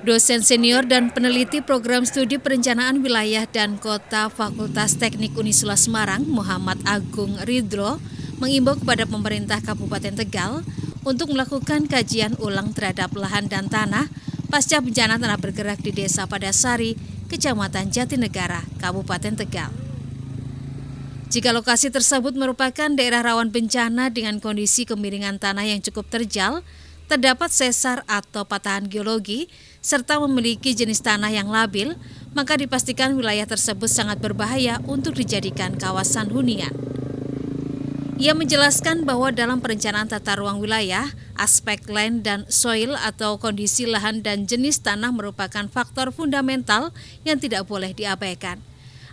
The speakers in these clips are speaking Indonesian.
Dosen senior dan peneliti program studi perencanaan wilayah dan kota Fakultas Teknik Unisula Semarang, Muhammad Agung Ridro, mengimbau kepada pemerintah Kabupaten Tegal untuk melakukan kajian ulang terhadap lahan dan tanah pasca bencana tanah bergerak di Desa Padasari, Kecamatan Jatinegara, Kabupaten Tegal. Jika lokasi tersebut merupakan daerah rawan bencana dengan kondisi kemiringan tanah yang cukup terjal, terdapat sesar atau patahan geologi, serta memiliki jenis tanah yang labil, maka dipastikan wilayah tersebut sangat berbahaya untuk dijadikan kawasan hunian. Ia menjelaskan bahwa dalam perencanaan tata ruang wilayah, aspek land dan soil atau kondisi lahan dan jenis tanah merupakan faktor fundamental yang tidak boleh diabaikan.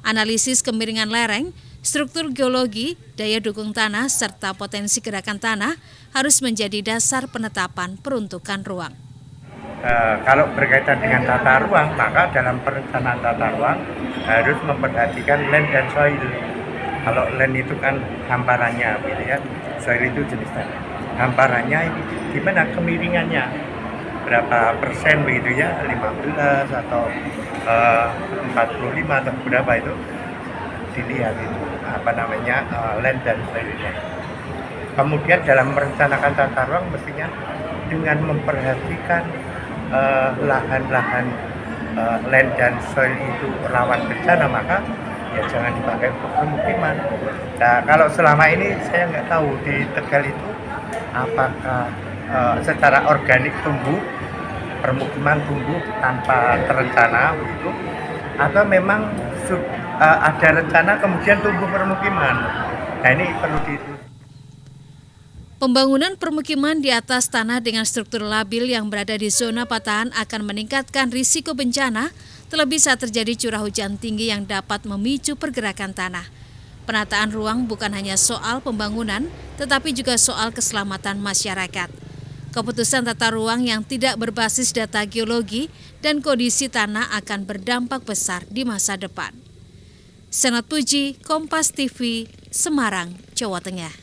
Analisis kemiringan lereng, struktur geologi, daya dukung tanah, serta potensi gerakan tanah harus menjadi dasar penetapan peruntukan ruang. Kalau berkaitan dengan tata ruang, maka dalam perencanaan tata ruang harus memperhatikan land dan soil. Kalau land itu kan hamparannya, gitu ya. Soil itu jenis tanah. Hamparannya ini gimana kemiringannya? Berapa persen begitu ya? 15 atau 45 atau berapa itu? Dilihat itu land dan soilnya. Kemudian dalam merencanakan tata ruang mestinya dengan memperhatikan lahan-lahan land dan soil itu rawan bencana, maka ya jangan dipakai untuk pemukiman. Nah, kalau selama ini saya nggak tahu di Tegal itu apakah secara organik permukiman tumbuh tanpa terencana begitu, atau memang ada rencana kemudian tumbuh permukiman. Nah, ini perlu diteliti. Pembangunan permukiman di atas tanah dengan struktur labil yang berada di zona patahan akan meningkatkan risiko bencana, terlebih saat terjadi curah hujan tinggi yang dapat memicu pergerakan tanah. Penataan ruang bukan hanya soal pembangunan, tetapi juga soal keselamatan masyarakat. Keputusan tata ruang yang tidak berbasis data geologi dan kondisi tanah akan berdampak besar di masa depan. Senat Puji, Kompas TV, Semarang, Jawa Tengah.